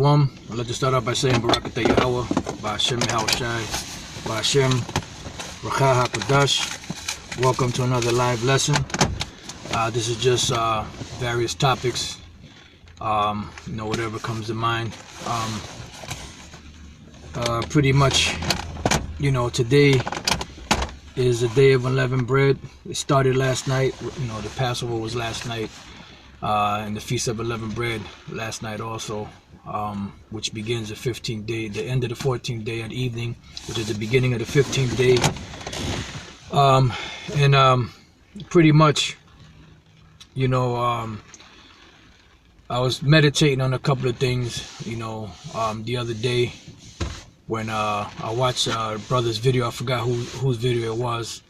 I'd like to start off by saying Barakatah Yahweh, Ba'ashem Yahushai, Ba'ashem Rakha HaKadosh. Welcome to another live lesson. This is just various topics, whatever comes to mind. Pretty much, today is the day of unleavened bread. It started last night. The Passover was last night, and the Feast of Unleavened Bread last night also. Which begins the 15th day, the end of the 14th day at evening, which is the beginning of the 15th day. Pretty much, I was meditating on a couple of things, the other day when I watched a brother's video. I forgot whose video it was,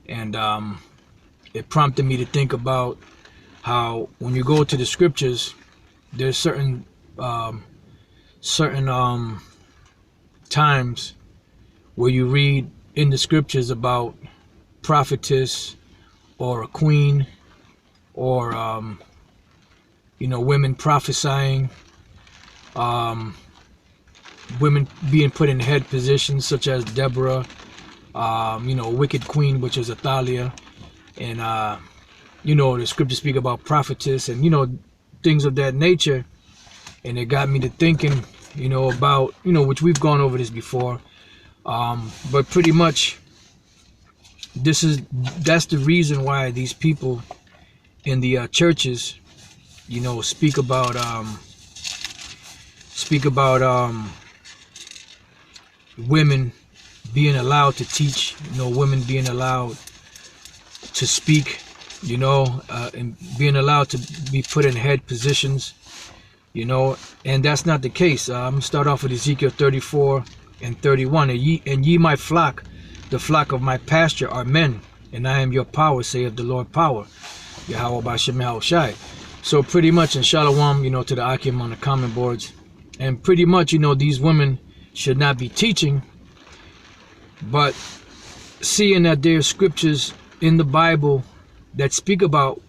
and it prompted me to think about how when you go to the scriptures, there's certain times where you read in the scriptures about prophetess or a queen or women prophesying, women being put in head positions such as Deborah, wicked queen, which is Athaliah, and the scriptures speak about prophetess and things of that nature. And it got me to thinking, about, which we've gone over this before. But pretty much that's the reason why these people in the churches, speak about women being allowed to teach, women being allowed to speak, and being allowed to be put in head positions. And that's not the case. I'm going to start off with Ezekiel 34 and 31. And ye my flock, the flock of my pasture, are men, and I am your power, saith the Lord power. Yahweh Ba'ashem Yahushai. So pretty much in Shalom, to the Akim on the comment boards. And pretty much, these women should not be teaching. But seeing that there are scriptures in the Bible that speak about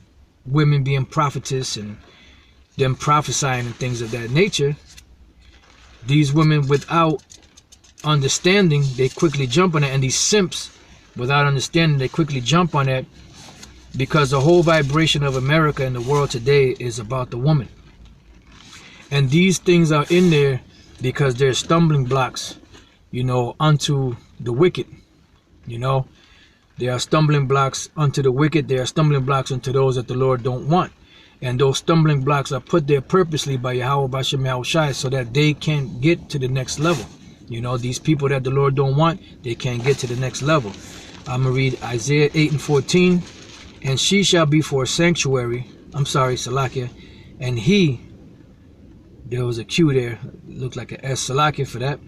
women being prophetess and them prophesying and things of that nature, these women without understanding, they quickly jump on it. And these simps, without understanding, they quickly jump on it, because the whole vibration of America and the world today is about the woman. And these things are in there because they're stumbling blocks, unto the wicked. They are stumbling blocks unto the wicked. They are stumbling blocks unto those that the Lord don't want. And those stumbling blocks are put there purposely by Yahweh Ba'ashem Yahushai so that they can't get to the next level. These people that the Lord don't want, they can't get to the next level. I'm going to read Isaiah 8 and 14. And she shall be for a sanctuary. I'm sorry, Salakia. And he, there was a Q there, looked like an S, Salakia for that.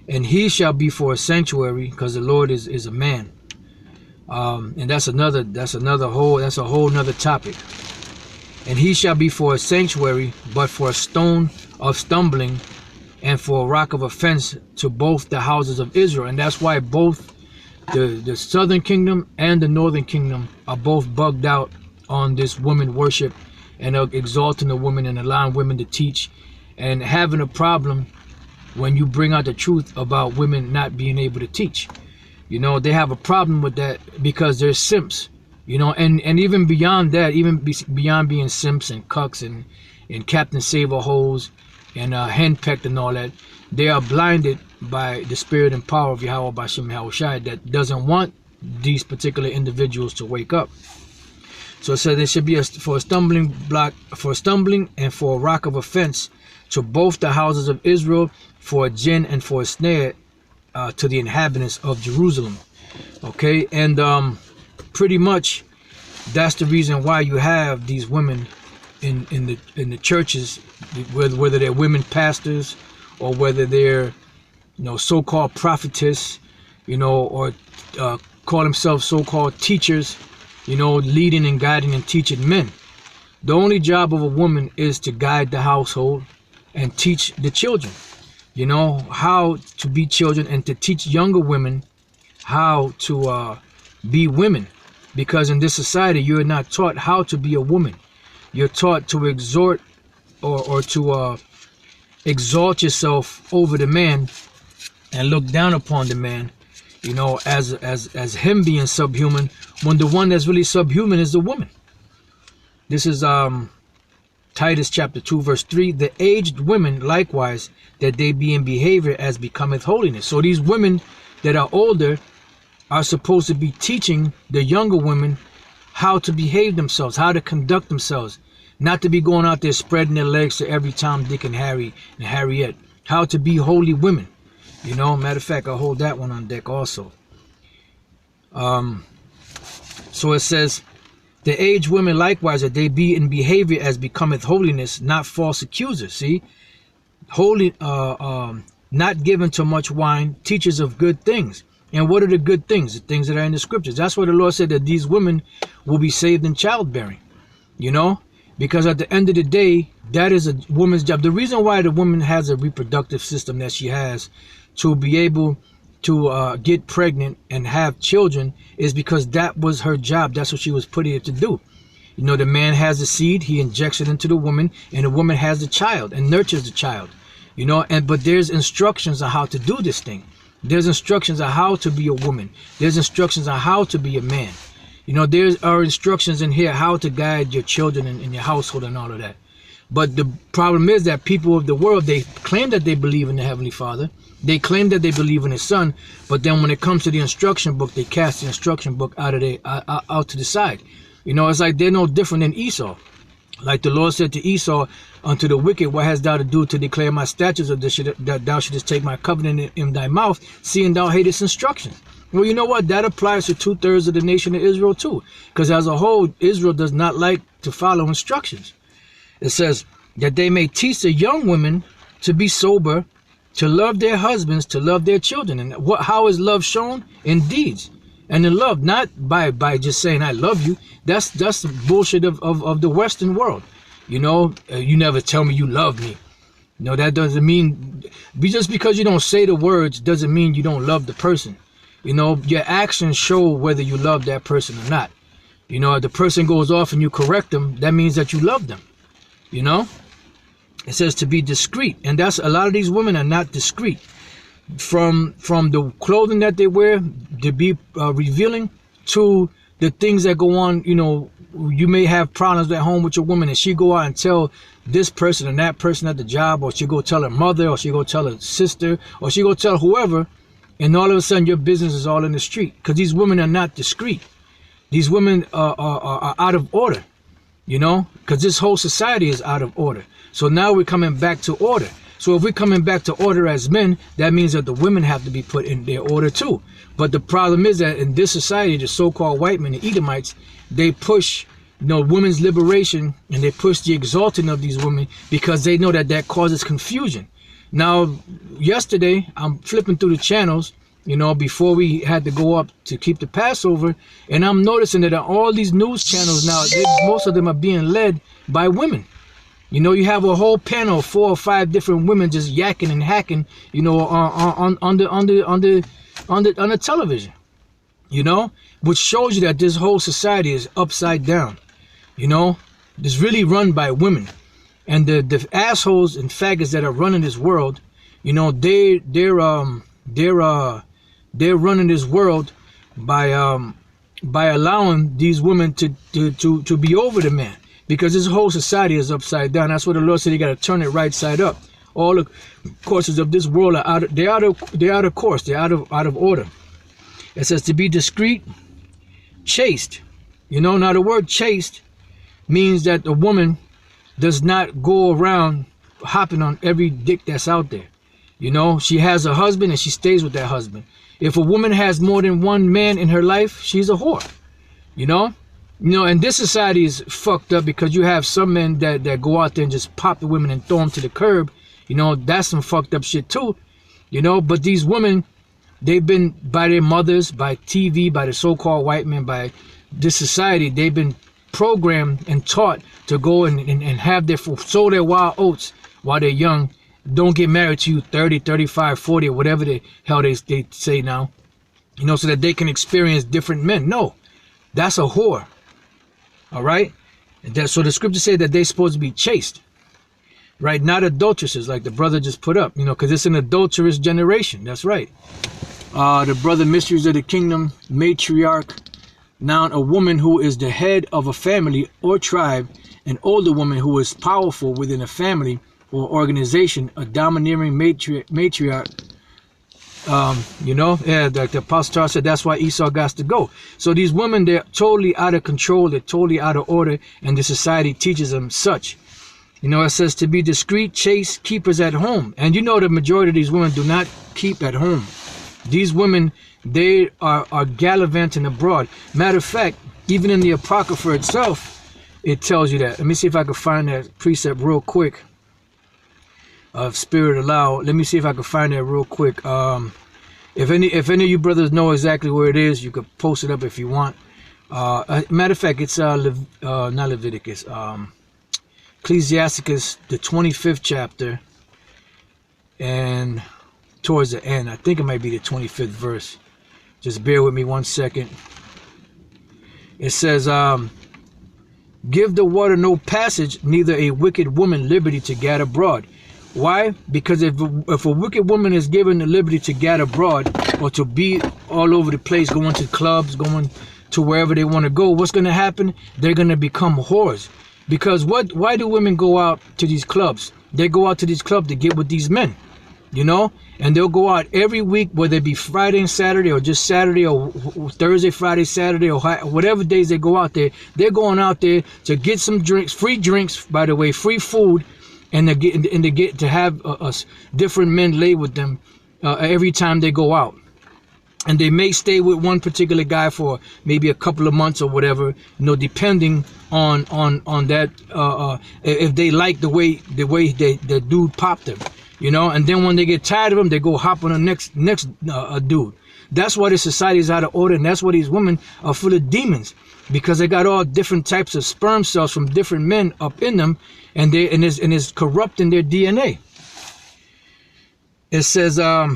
And he shall be for a sanctuary, because the Lord is a man. And that's a whole nother topic. And he shall be for a sanctuary, but for a stone of stumbling, and for a rock of offense to both the houses of Israel. And that's why both the southern kingdom and the northern kingdom are both bugged out on this woman worship and exalting the women and allowing women to teach, and having a problem when you bring out the truth about women not being able to teach. They have a problem with that because they're simps. And even beyond that, even beyond being simps and cucks and Captain Save-A hoes and henpecked and all that, they are blinded by the spirit and power of Yahweh Ba'ashem Yahushai that doesn't want these particular individuals to wake up. So it says there should be for a stumbling block, for a stumbling and for a rock of offense to both the houses of Israel, for a gin and for a snare to the inhabitants of Jerusalem. Okay, and pretty much that's the reason why you have these women in the churches, whether they're women pastors or whether they're so-called prophetess, or call themselves so-called teachers, leading and guiding and teaching men. The only job of a woman is to guide the household and teach the children, how to be children, and to teach younger women how to be women. Because in this society, you're not taught how to be a woman. You're taught to exhort or to exalt yourself over the man and look down upon the man, you know, as him being subhuman, when the one that's really subhuman is the woman. This is Titus chapter 2 verse 3. The aged women likewise, that they be in behavior as becometh holiness. So these women that are older are supposed to be teaching the younger women how to behave themselves, how to conduct themselves, not to be going out there spreading their legs to every Tom, Dick, and Harry and Harriet. How to be holy women. You know, matter of fact, I'll hold that one on deck also. So it says, the aged women likewise, that they be in behavior as becometh holiness, not false accusers. See, holy, not given to much wine, teachers of good things. And what are the good things? The things that are in the scriptures. That's what the Lord said, that these women will be saved in childbearing. You know, because at the end of the day, that is a woman's job. The reason why the woman has a reproductive system that she has to be able to get pregnant and have children is because that was her job. That's what she was put here to do. You know, the man has the seed, he injects it into the woman, and the woman has the child and nurtures the child. You know, but there's instructions on how to do this thing. There's instructions on how to be a woman. There's instructions on how to be a man. You know, there are instructions in here how to guide your children in your household and all of that. But the problem is that people of the world, they claim that they believe in the Heavenly Father. They claim that they believe in His Son. But then when it comes to the instruction book, they cast the instruction book out to the side. You know, it's like they're no different than Esau. Like the Lord said to Esau, unto the wicked, what hast thou to do to declare my statutes, of that thou shouldest take my covenant in thy mouth, seeing thou hatest instruction? Well, you know what? That applies to 2/3 of the nation of Israel too. Because as a whole, Israel does not like to follow instructions. It says that they may teach the young women to be sober, to love their husbands, to love their children. And how is love shown? In deeds. And in love, not by just saying, I love you. That's the bullshit of the Western world. You know, you never tell me you love me. No, that doesn't mean, just because you don't say the words doesn't mean you don't love the person. You know, your actions show whether you love that person or not. You know, if the person goes off and you correct them, that means that you love them. You know, it says to be discreet. And that's, a lot of these women are not discreet. From the clothing that they wear, to be revealing, to the things that go on. You know, you may have problems at home with your woman, and she go out and tell this person and that person at the job, or she go tell her mother, or she go tell her sister, or she go tell whoever. And all of a sudden, your business is all in the street, because these women are not discreet. These women are out of order, you know, because this whole society is out of order. So now we're coming back to order. So if we're coming back to order as men, that means that the women have to be put in their order too. But the problem is that in this society, the so-called white men, the Edomites, they push, you know, women's liberation, and they push the exalting of these women because they know that that causes confusion. Now, yesterday, I'm flipping through the channels, you know, before we had to go up to keep the Passover, and I'm noticing that all these news channels now, most of them are being led by women. You know, you have a whole panel of 4 or 5 different women just yakking and hacking, you know, on the television, you know, which shows you that this whole society is upside down. You know, it's really run by women. And the assholes and faggots that are running this world, you know, they're running this world by allowing these women to be over the man, because this whole society is upside down. That's what the Lord said. You got to turn it right side up. All the courses of this world are out of course. They're out of order. It says to be discreet, chaste. You know, now the word chaste means that the woman does not go around hopping on every dick that's out there. You know, she has a husband and she stays with that husband. If a woman has more than one man in her life, she's a whore. You know, and this society is fucked up, because you have some men that go out there and just pop the women and throw them to the curb. You know, that's some fucked up shit too. You know, but these women, they've been, by their mothers, by TV, by the so-called white men, by this society, they've been programmed and taught to go and have sow their wild oats while they're young. Don't get married to you 30, 35, 40, or whatever the hell they say now, you know, so that they can experience different men. No, that's a whore. All right. So the scripture said that they're supposed to be chaste. right? Not adulteresses, like the brother just put up, you know, because it's an adulterous generation. That's right. The brother, Mysteries of the Kingdom, matriarch. Now, a woman who is the head of a family or tribe, an older woman who is powerful within a family or organization, a domineering matriarch. You know, yeah, like the apostle said, that's why Esau got to go. So these women, they're totally out of control, they're totally out of order, and the society teaches them such. You know, it says to be discreet, chaste, keepers at home. And you know, the majority of these women do not keep at home. These women, they are gallivanting abroad. Matter of fact, even in the Apocrypha itself, it tells you that. Let me see if I can find that precept real quick. Of spirit allowed. Let me see if I can find that real quick. If any of you brothers know exactly where it is, you could post it up if you want. Matter of fact, it's not Leviticus. Ecclesiasticus, the 25th chapter, and towards the end, I think it might be the 25th verse. Just bear with me 1 second. It says, "Give the water no passage, neither a wicked woman liberty to gad abroad." Why? Because if a wicked woman is given the liberty to gad abroad, or to be all over the place, going to clubs, going to wherever they want to go, what's going to happen? They're going to become whores. Because why do women go out to these clubs? They go out to these clubs to get with these men, you know? And they'll go out every week, whether it be Friday and Saturday, or just Saturday, or Thursday, Friday, Saturday, or whatever days they go out there. They're going out there to get some drinks, free drinks, by the way, free food, and to get to have different men lay with them every time they go out. And they may stay with one particular guy for maybe a couple of months or whatever, you know, depending on that, if they like the way the dude popped them, you know. And then when they get tired of him, they go hop on the next dude. That's why the society is out of order, and that's why these women are full of demons, because they got all different types of sperm cells from different men up in them, and it's corrupting their DNA. It says, I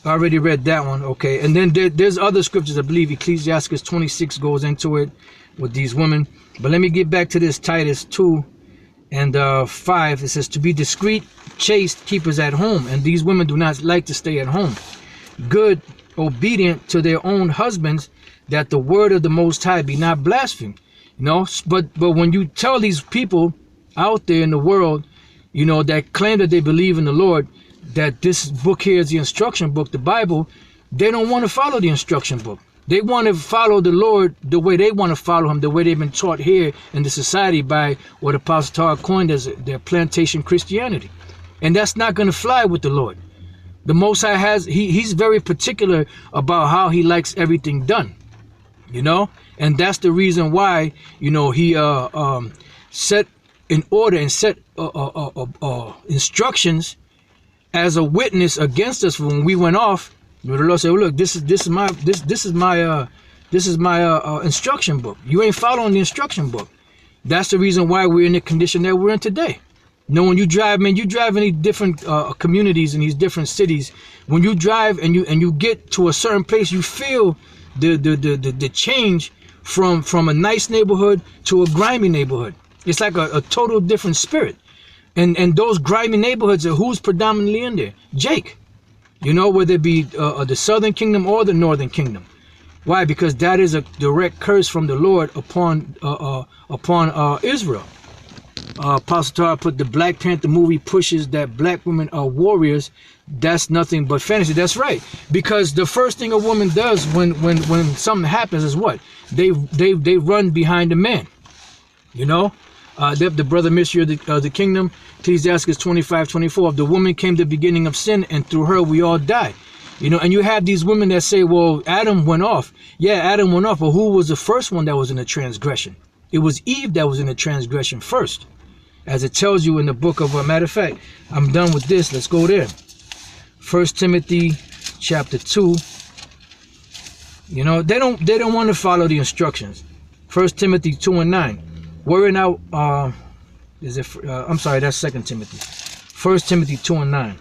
already read that one, okay. And then there's other scriptures. I believe Ecclesiastes 26 goes into it with these women. But let me get back to this Titus 2 and 5. It says to be discreet, chaste, keepers at home. And these women do not like to stay at home. Good, obedient to their own husbands, that the word of the Most High be not blasphemed. You know, but when you tell these people out there in the world, you know, that claim that they believe in the Lord, that this book here is the instruction book, the Bible, they don't want to follow the instruction book. They want to follow the Lord the way they want to follow him, the way they've been taught here in the society by what Apostle Tar coined as their plantation Christianity. And that's not going to fly with the Lord. The Most High he's very particular about how he likes everything done, you know. And that's the reason why, you know, he set in order and set instructions as a witness against us when we went off. The Lord said, well, look, this is my instruction book. You ain't following the instruction book. That's the reason why we're in the condition that we're in today. You know, when you drive, man, you drive in these different communities in these different cities. When you drive and you get to a certain place, you feel the change from a nice neighborhood to a grimy neighborhood. It's like a total different spirit. And those grimy neighborhoods are who's predominantly in there? Jake. You know, whether it be the southern kingdom or the northern kingdom. Why? Because that is a direct curse from the Lord upon Israel. Apostle Tar put the Black Panther movie pushes that black women are warriors. That's nothing but fantasy. That's right. Because the first thing a woman does when something happens is what? They run behind a man. You know? The brother mystery of the kingdom, Ecclesiastes 25:24. If the woman came the beginning of sin, and through her we all die. You know, and you have these women that say, well, Adam went off. Yeah, Adam went off, but who was the first one that was in a transgression? It was Eve that was in a transgression first. As it tells you in the book of, matter of fact, I'm done with this. Let's go there. 1 Timothy chapter 2. You know, they don't want to follow the instructions. 1 Timothy 2:9. Worrying out, I'm sorry, that's 2 Timothy. 1 Timothy 2:9.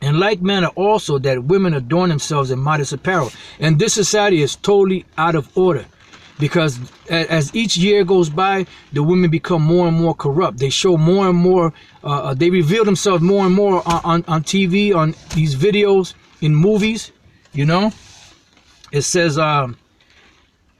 In like manner also that women adorn themselves in modest apparel. And this society is totally out of order. because as each year goes by, the women become more and more corrupt. They show more and more, they reveal themselves more and more on TV, on these videos, in movies, you know. It says, they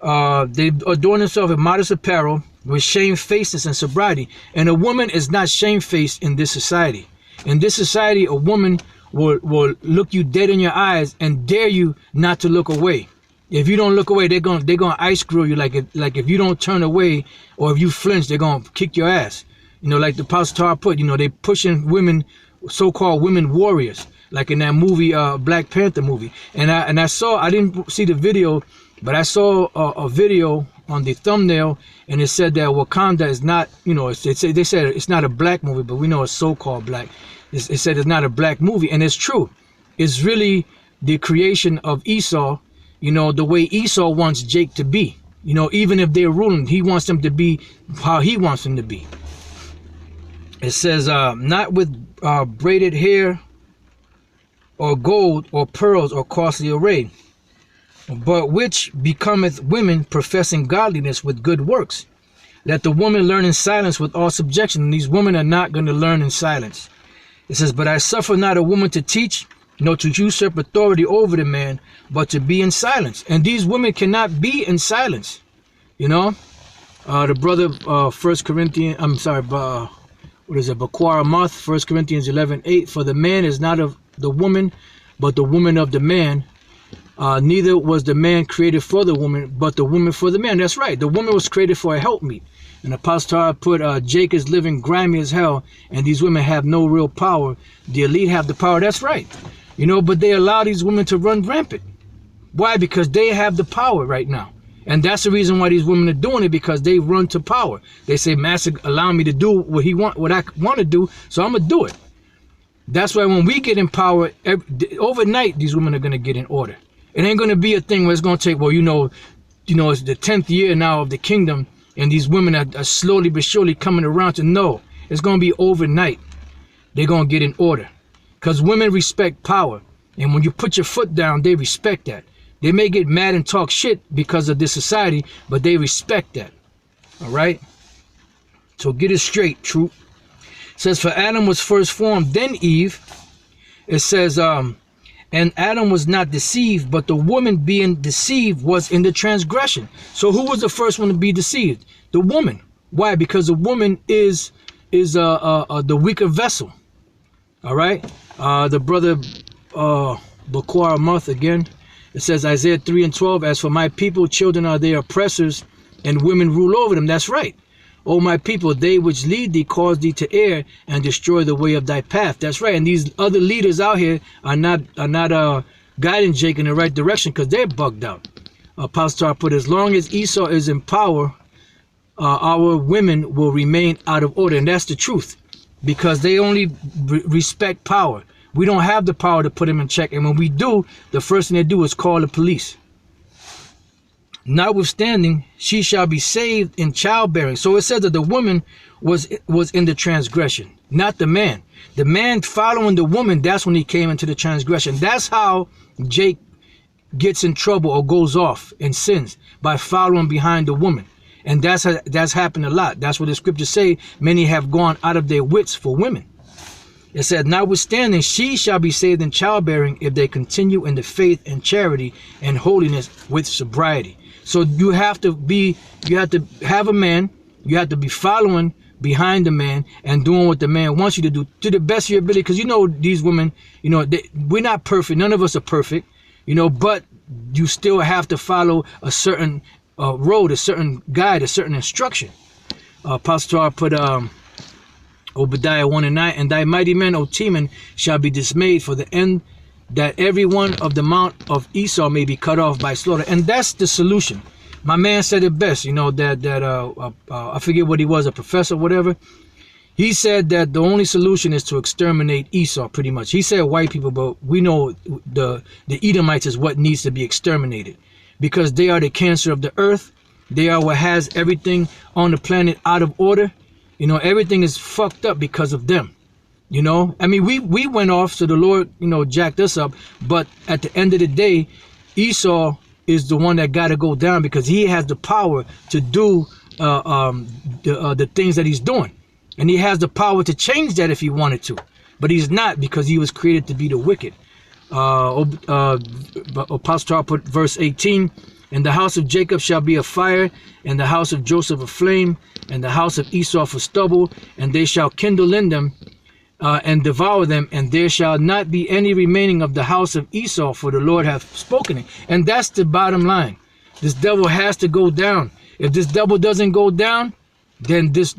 adorn themselves with modest apparel, with shamefacedness and sobriety. And a woman is not shamefaced in this society. In this society, a woman will look you dead in your eyes and dare you not to look away. If you don't look away, they're gonna ice grill you. Like if you don't turn away or if you flinch, they're gonna kick your ass. You know, like the pastor put, you know, they pushing women, so-called women warriors, like in that movie, Black Panther movie. And I didn't see the video, but I saw a video on the thumbnail, and it said that Wakanda is not, you know, they said it's not a black movie, but we know it's so-called black. It said it's not a black movie, and it's true. It's really the creation of Esau, you know, the way Esau wants Jake to be. You know, even if they're ruling, he wants them to be how he wants them to be. It says, not with braided hair or gold or pearls or costly array, but which becometh women professing godliness with good works. Let the woman learn in silence with all subjection. And these women are not going to learn in silence. It says, but I suffer not a woman to teach, nor to usurp authority over the man, but to be in silence. And these women cannot be in silence. You know, the brother, 1 Corinthians, I'm sorry, what is it, Baquara Moth, 1 Corinthians 11:8, for the man is not of the woman, but the woman of the man. Neither was the man created for the woman, but the woman for the man. That's right. The woman was created for a helpmeet. And Apostle put, Jake is living grimy as hell, and these women have no real power. The elite have the power. That's right. You know, but they allow these women to run rampant. Why? Because they have the power right now. And that's the reason why these women are doing it, because they run to power. They say, Master, allow me to do what I want to do, so I'm going to do it. That's why when we get in power, overnight, these women are going to get in order. It ain't going to be a thing where it's going to take, well, you know, it's the 10th year now of the kingdom, and these women are slowly but surely coming around to know. It's going to be overnight. They're going to get in order. Because women respect power. And when you put your foot down, they respect that. They may get mad and talk shit because of this society, but they respect that. All right? So get it straight, troop. It says, for Adam was first formed, then Eve. It says, and Adam was not deceived, but the woman being deceived was in the transgression. So who was the first one to be deceived? The woman. Why? Because the woman is the weaker vessel. All right? The brother Baquara Month again. It says Isaiah 3:12, as for my people, children are their oppressors, and women rule over them. That's right. O my people, they which lead thee cause thee to err and destroy the way of thy path. That's right. And these other leaders out here are not guiding Jake in the right direction, because they're bugged out. Apostle put, as long as Esau is in power, our women will remain out of order. And that's the truth, because they only respect power. We don't have the power to put them in check. And when we do, the first thing they do is call the police. Notwithstanding, she shall be saved in childbearing. So it says that the woman was in the transgression, not the man. The man following the woman, that's when he came into the transgression. That's how Jake gets in trouble or goes off and sins, by following behind the woman. And that's happened a lot. That's what the scriptures say. Many have gone out of their wits for women. It said, notwithstanding, she shall be saved in childbearing if they continue in the faith and charity and holiness with sobriety. So you have to have a man, you have to be following behind the man and doing what the man wants you to do to the best of your ability. Because you know, these women, you know, we're not perfect. None of us are perfect, you know, but you still have to follow a certain road, a certain guide, a certain instruction. Pastor put Obadiah 1:9, and thy mighty men, O Teman, shall be dismayed for the end, that every one of the mount of Esau may be cut off by slaughter. And that's the solution. My man said it best, you know, I forget what he was, a professor, whatever. He said that the only solution is to exterminate Esau, pretty much. He said white people, but we know the Edomites is what needs to be exterminated, because they are the cancer of the earth. They are what has everything on the planet out of order. You know, everything is fucked up because of them. You know, I mean, we went off, so the Lord, you know, jacked us up. But at the end of the day, Esau is the one that got to go down, because he has the power to do the things that he's doing. And he has the power to change that if he wanted to. But he's not, because he was created to be the wicked. Apostle Paul put verse 18, and the house of Jacob shall be a fire, and the house of Joseph a flame, and the house of Esau for stubble, and they shall kindle in them and devour them, and there shall not be any remaining of the house of Esau, for the Lord hath spoken it. And that's the bottom line. This devil has to go down. If this devil doesn't go down, then this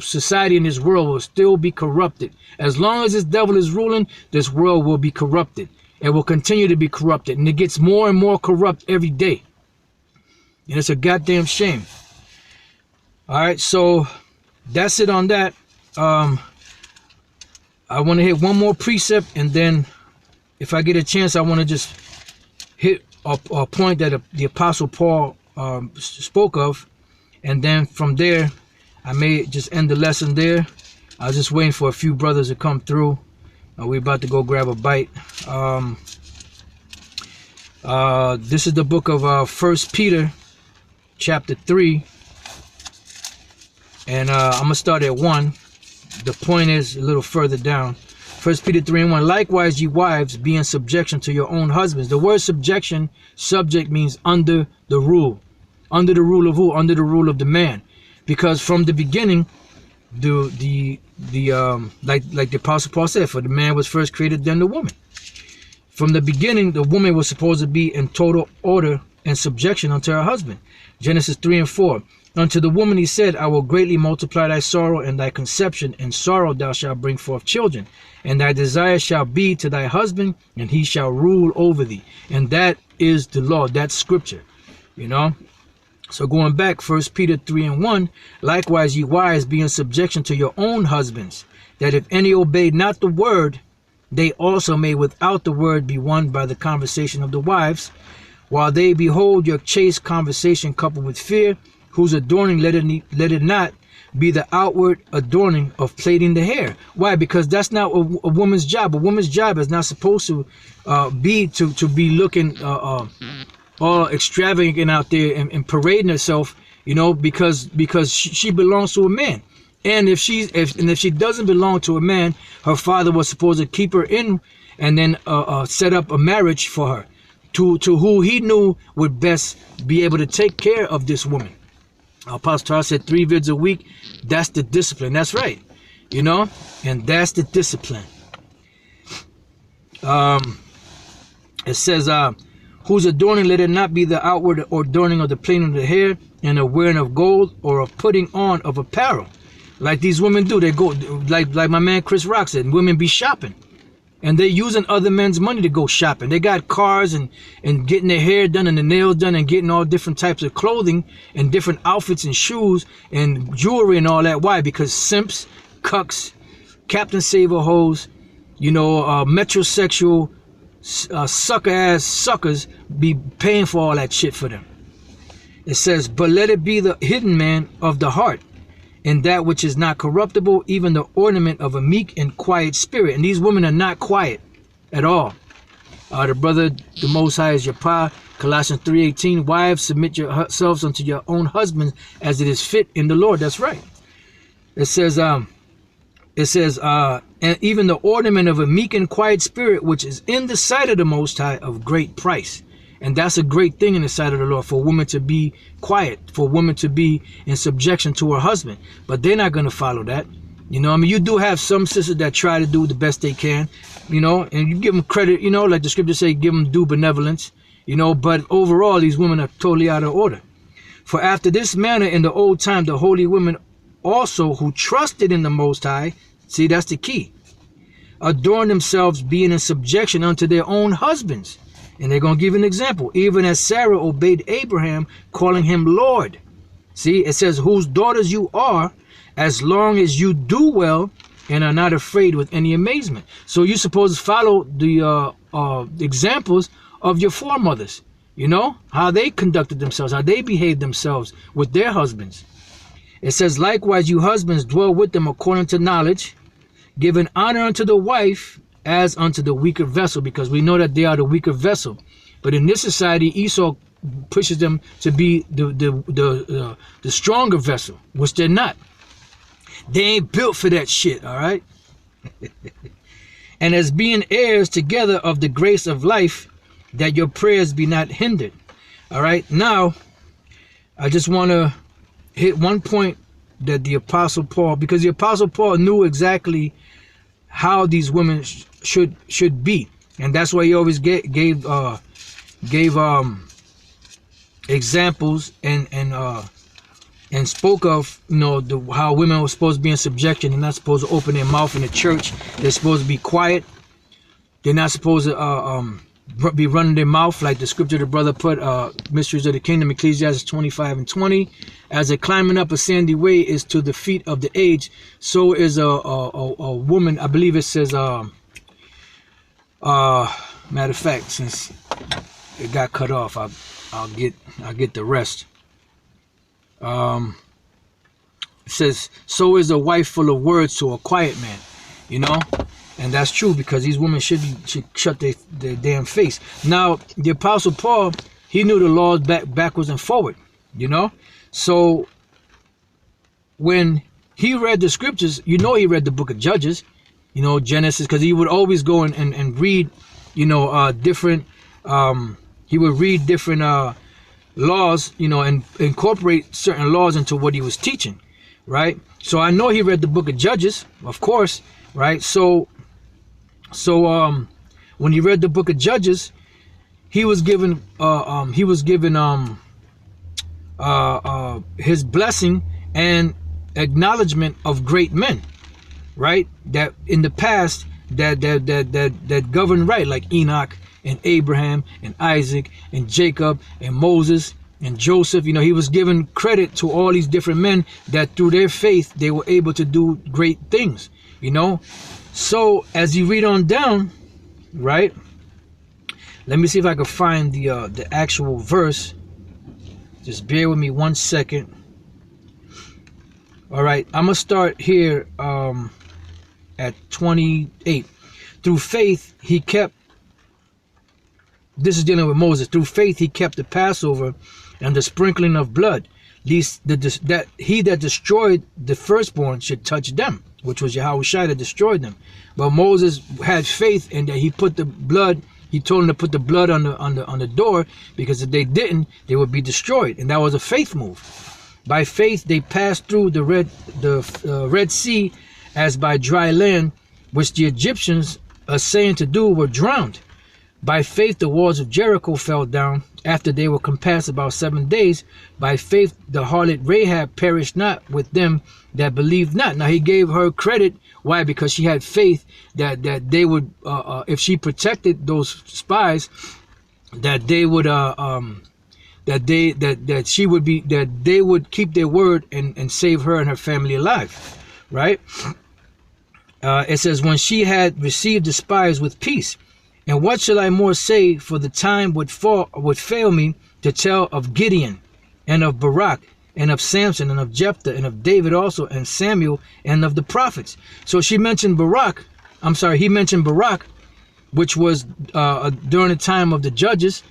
society and this world will still be corrupted. As long as this devil is ruling, this world will be corrupted. It will continue to be corrupted, and it gets more and more corrupt every day. And it's a goddamn shame. All right, so that's it on that. I want to hit one more precept, and then if I get a chance, I want to just hit a point that the Apostle Paul spoke of. And then from there, I may just end the lesson there. I was just waiting for a few brothers to come through. We're about to go grab a bite. This is the book of 1 Peter, chapter 3. And I'm going to start at 1. The point is a little further down. 1 Peter 3 and 1. Likewise, ye wives, be in subjection to your own husbands. The word subjection, subject, means under the rule. Under the rule of who? Under the rule of the man. Because from the beginning, like the Apostle Paul said, for the man was first created, then the woman. From the beginning, the woman was supposed to be in total order and subjection unto her husband. Genesis 3 and 4. Unto the woman he said, I will greatly multiply thy sorrow and thy conception. In sorrow thou shalt bring forth children. And thy desire shall be to thy husband, and he shall rule over thee. And that is the law. That's scripture. You know? So going back, 1 Peter 3 and 1, likewise ye wives, be in subjection to your own husbands, that if any obey not the word, they also may without the word be won by the conversation of the wives, while they behold your chaste conversation coupled with fear, whose adorning let it not be the outward adorning of plaiting the hair. Why? Because that's not a woman's job. A woman's job is not supposed to be looking all extravagant out there and parading herself, you know, because she belongs to a man. And if she doesn't belong to a man, her father was supposed to keep her in and then set up a marriage for her to who he knew would best be able to take care of this woman. Apostle Paul said 3 vids a week. That's the discipline. That's right. You know, and that's the discipline. It says, whose adorning let it not be the outward adorning of the plaiting of the hair, and a wearing of gold, or a putting on of apparel, like these women do. They go like my man Chris Rock said, women be shopping, and they're using other men's money to go shopping. They got cars and getting their hair done and the nails done and getting all different types of clothing and different outfits and shoes and jewelry and all that. Why? Because simps, cucks, Captain Saver hoes, you know, metrosexual sucker ass suckers be paying for all that shit for them. It says, but let it be the hidden man of the heart, and that which is not corruptible, even the ornament of a meek and quiet spirit. And these women are not quiet at all. The brother, the Most High is your pa. Colossians 3:18. Wives, submit yourselves unto your own husbands as it is fit in the Lord. That's right. It says, and even the ornament of a meek and quiet spirit, which is in the sight of the Most High of great price. And that's a great thing in the sight of the Lord, for a woman to be quiet, for a woman to be in subjection to her husband. But they're not going to follow that. You know, I mean, you do have some sisters that try to do the best they can, you know, and you give them credit, you know, like the scriptures say, give them due benevolence, you know, but overall, these women are totally out of order. For after this manner in the old time, the holy women also who trusted in the Most High, see, that's the key, adorn themselves, being in subjection unto their own husbands. And they're going to give an example. Even as Sarah obeyed Abraham, calling him Lord. See, it says, whose daughters you are, as long as you do well and are not afraid with any amazement. So you're supposed to follow the examples of your foremothers. You know, how they conducted themselves, how they behaved themselves with their husbands. It says, likewise, you husbands, dwell with them according to knowledge, giving honor unto the wife as unto the weaker vessel, because we know that they are the weaker vessel. But in this society, Esau pushes them to be the stronger vessel, which they're not. They ain't built for that shit, all right? And as being heirs together of the grace of life, that your prayers be not hindered. All right, now I just want to hit one point that the Apostle Paul, because the Apostle Paul knew exactly how these women should be, and that's why he always gave examples and spoke of, you know, how women were supposed to be in subjection. They're not supposed to open their mouth in the church. They're supposed to be quiet. They're not supposed to be running their mouth, like the scripture the brother put, Mysteries of the Kingdom, Ecclesiastes 25:20. As a climbing up a sandy way is to the feet of the aged, so is a woman. I believe it says, matter of fact, since it got cut off, I'll get the rest. It says, so is a wife full of words to a quiet man, you know, and that's true, because these women should shut their damn face. Now, the Apostle Paul, he knew the laws backwards and forward, you know, so when he read the scriptures, you know, he read the book of Judges, you know, Genesis, because he would always go and read, you know, different, he would read different laws, you know, and incorporate certain laws into what he was teaching, right? So I know he read the book of Judges, of course, right? So when he read the book of Judges, he was given his blessing and acknowledgement of great men, right? That in the past that governed right, like Enoch and Abraham and Isaac and Jacob and Moses and Joseph. You know, he was giving credit to all these different men that through their faith they were able to do great things, you know. So as you read on down, right, let me see if I can find the actual verse. Just bear with me 1 second. All right, I'm gonna start here at 28. Through faith he kept, this is dealing with Moses, through faith he kept the Passover and the sprinkling of blood, lest that he that destroyed the firstborn should touch them, which was Yahushua that destroyed them. But Moses had faith in that he put the blood, he told them to put the blood on the door, because if they didn't, they would be destroyed. And that was a faith move. By faith they passed through the Red Sea as by dry land, which the Egyptians essaying to do were drowned. By faith the walls of Jericho fell down after they were compassed about 7 days. By faith the harlot Rahab perished not with them that believed not. Now he gave her credit. Why? Because she had faith that they would, if she protected those spies, that they would that she would be, that they would keep their word and save her and her family alive, right? It says, when she had received the spies with peace. And what shall I more say? For the time would fail me to tell of Gideon and of Barak and of Samson and of Jephthah and of David also and Samuel and of the prophets. So she mentioned Barak. I'm sorry, he mentioned Barak, which was during the time of the judges,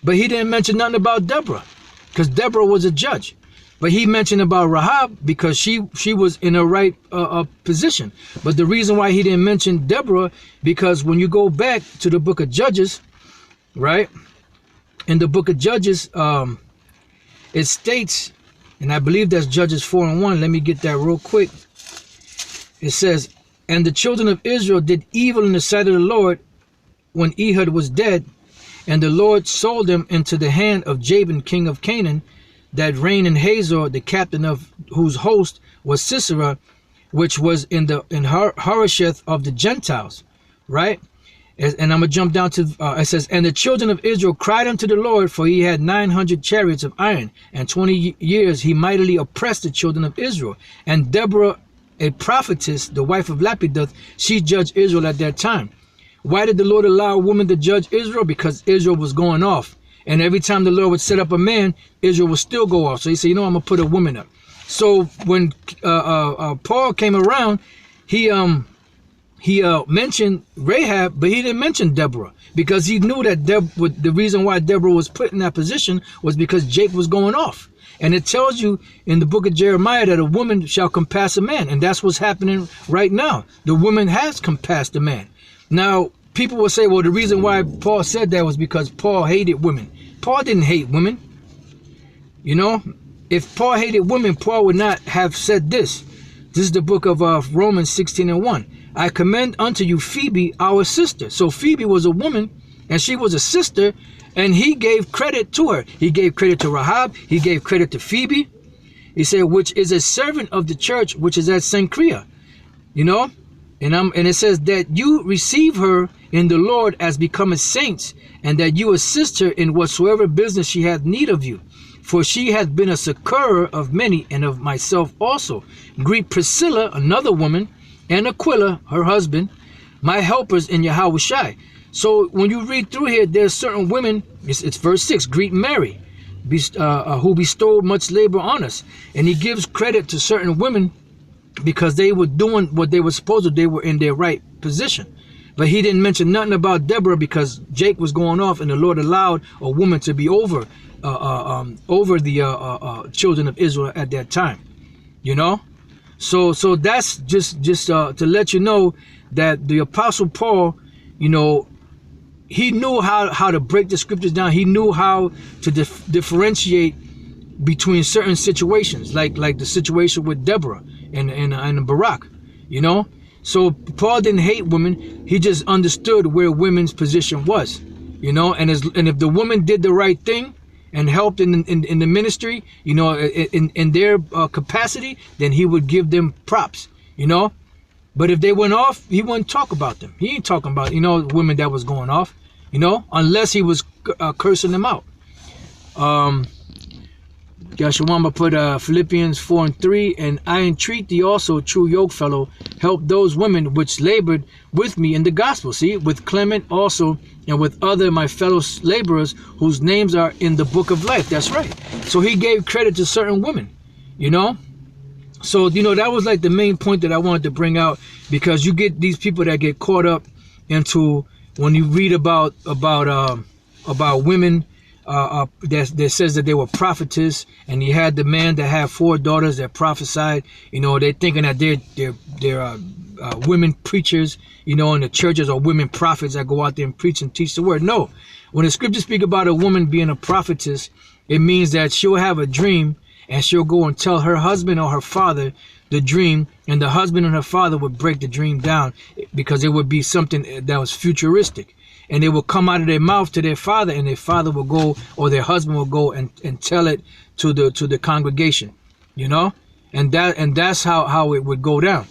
but he didn't mention nothing about Deborah, because Deborah was a judge. But he mentioned about Rahab because she was in a right position. But the reason why he didn't mention Deborah, because when you go back to the book of Judges, right? In the book of Judges, it states, and I believe that's Judges 4:1. Let me get that real quick. It says, and the children of Israel did evil in the sight of the Lord when Ehud was dead, and the Lord sold them into the hand of Jabin, king of Canaan, that reigned in Hazor, the captain of whose host was Sisera, which was in Harosheth of the Gentiles, right? And I'm gonna jump down to it says, and the children of Israel cried unto the Lord, for he had 900 chariots of iron, and 20 years he mightily oppressed the children of Israel. And Deborah, a prophetess, the wife of Lapidoth, she judged Israel at that time. Why did the Lord allow a woman to judge Israel? Because Israel was going off. And every time the Lord would set up a man, Israel would still go off. So he said, you know, I'm going to put a woman up. So when Paul came around, he he mentioned Rahab, but he didn't mention Deborah, because he knew that the reason why Deborah was put in that position was because Jake was going off. And it tells you in the book of Jeremiah that a woman shall compass a man. And that's what's happening right now. The woman has compassed a man. Now, people will say, well, the reason why Paul said that was because Paul hated women. Paul didn't hate women. You know, if Paul hated women, Paul would not have said this. This is the book of Romans 16:1. I commend unto you Phoebe, our sister. So Phoebe was a woman, and she was a sister, and he gave credit to her. He gave credit to Rahab. He gave credit to Phoebe. He said, which is a servant of the church, which is at Cenchrea. You know, and it says that you receive her in the Lord as becoming saints, and that you assist her in whatsoever business she hath need of you. For she hath been a succorer of many, and of myself also. Greet Priscilla, another woman, and Aquila, her husband, my helpers in Yahushua. So when you read through here, there's certain women, it's verse 6, greet Mary, who bestowed much labor on us. And he gives credit to certain women because they were doing what they were supposed to do. They were in their right position. But he didn't mention nothing about Deborah, because Jake was going off, and the Lord allowed a woman to be over the children of Israel at that time. You know? So that's just to let you know that the Apostle Paul, you know, he knew how to break the scriptures down. He knew how to differentiate between certain situations, like the situation with Deborah and Barak, you know. So Paul didn't hate women. He just understood where women's position was, you know. And if the woman did the right thing and helped in the ministry, you know, in their capacity, then he would give them props, you know. But if they went off, he wouldn't talk about them. He ain't talking about, you know, women that was going off, you know, unless he was cursing them out. Yeshua put Philippians 4:3, and I entreat thee also, true yokefellow, help those women which labored with me in the gospel. See, with Clement also, and with other my fellow laborers whose names are in the book of life. That's right. So he gave credit to certain women, you know. So, you know, that was like the main point that I wanted to bring out, because you get these people that get caught up into, when you read about women, that says that they were prophetess, and you had the man that had 4 daughters that prophesied. You know, they're thinking that they're women preachers, you know, in the churches, or women prophets that go out there and preach and teach the word. No, when the scriptures speak about a woman being a prophetess, it means that she'll have a dream, and she'll go and tell her husband or her father the dream, and the husband and her father would break the dream down, because it would be something that was futuristic. And it will come out of their mouth to their father, and their father will go, or their husband will go and tell it to the congregation, you know. And that's how it would go down.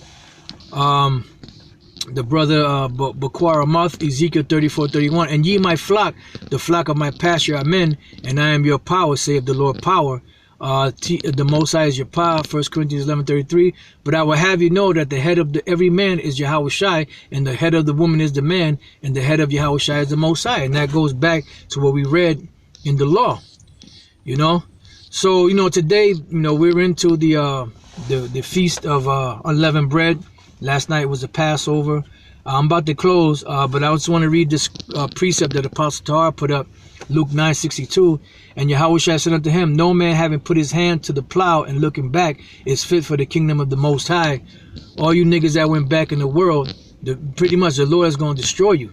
The brother Bakwara Moth, Ezekiel 34:31, and ye my flock, the flock of my pasture, amen, and I am your power, saith the Lord power. The Most High is your power, 1 Corinthians 11:33. But I will have you know that the head of every man is Yahushua, and the head of the woman is the man, and the head of Yahushua is the Most High. And that goes back to what we read in the law, you know. So, you know, today, you know, we're into the feast of unleavened bread. Last night was the Passover. I'm about to close, but I just want to read this precept that Apostle Tahar put up, Luke 9:62. And Yahushua said unto him, no man having put his hand to the plow and looking back is fit for the kingdom of the Most High. All you niggas that went back in the world, pretty much the Lord is going to destroy you,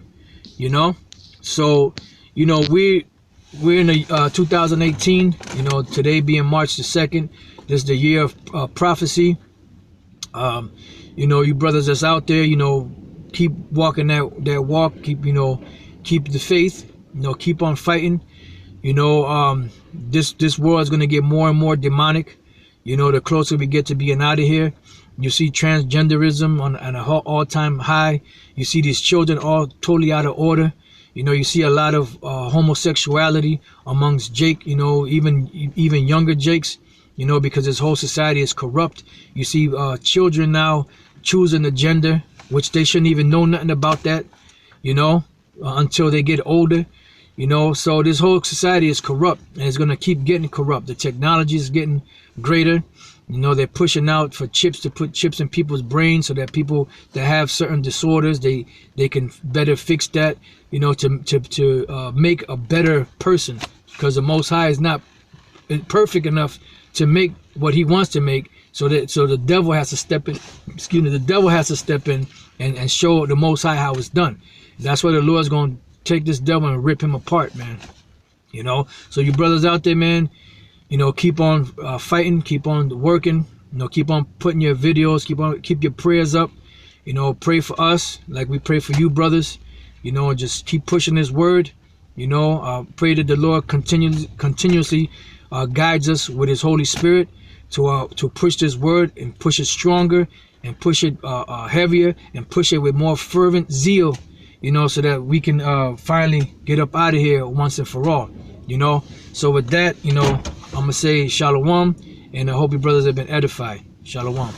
you know. So, you know, we're in 2018, you know, today being March the 2nd. This is the year of prophecy. You know, you brothers that's out there, you know, keep walking that walk, keep the faith, you know, keep on fighting. You know, this world is going to get more and more demonic. You know, the closer we get to being out of here. You see transgenderism on an all-time high. You see these children all totally out of order. You know, you see a lot of homosexuality amongst Jake, you know, even younger Jakes, you know, because this whole society is corrupt. You see children now choosing a gender, which they shouldn't even know nothing about that, you know, until they get older. You know, so this whole society is corrupt, and it's going to keep getting corrupt. The technology is getting greater. You know, they're pushing out for chips, to put chips in people's brains so that people that have certain disorders, they can better fix that, you know, to make a better person, because the Most High is not perfect enough to make what he wants to make. So the devil has to step in, the devil has to step in and show the Most High how it's done. That's why the Lord's going to take this devil and rip him apart, man. You know, so you brothers out there, man, you know, keep on fighting, keep on working, you know, keep on putting your videos, keep your prayers up, you know, pray for us like we pray for you, brothers, you know, and just keep pushing this word, you know. Pray that the Lord continuously guides us with his Holy Spirit to push this word and push it stronger and push it heavier and push it with more fervent zeal, you know, so that we can finally get up out of here once and for all, you know. So with that, you know, I'm gonna say shalom, and I hope you brothers have been edified. Shalom.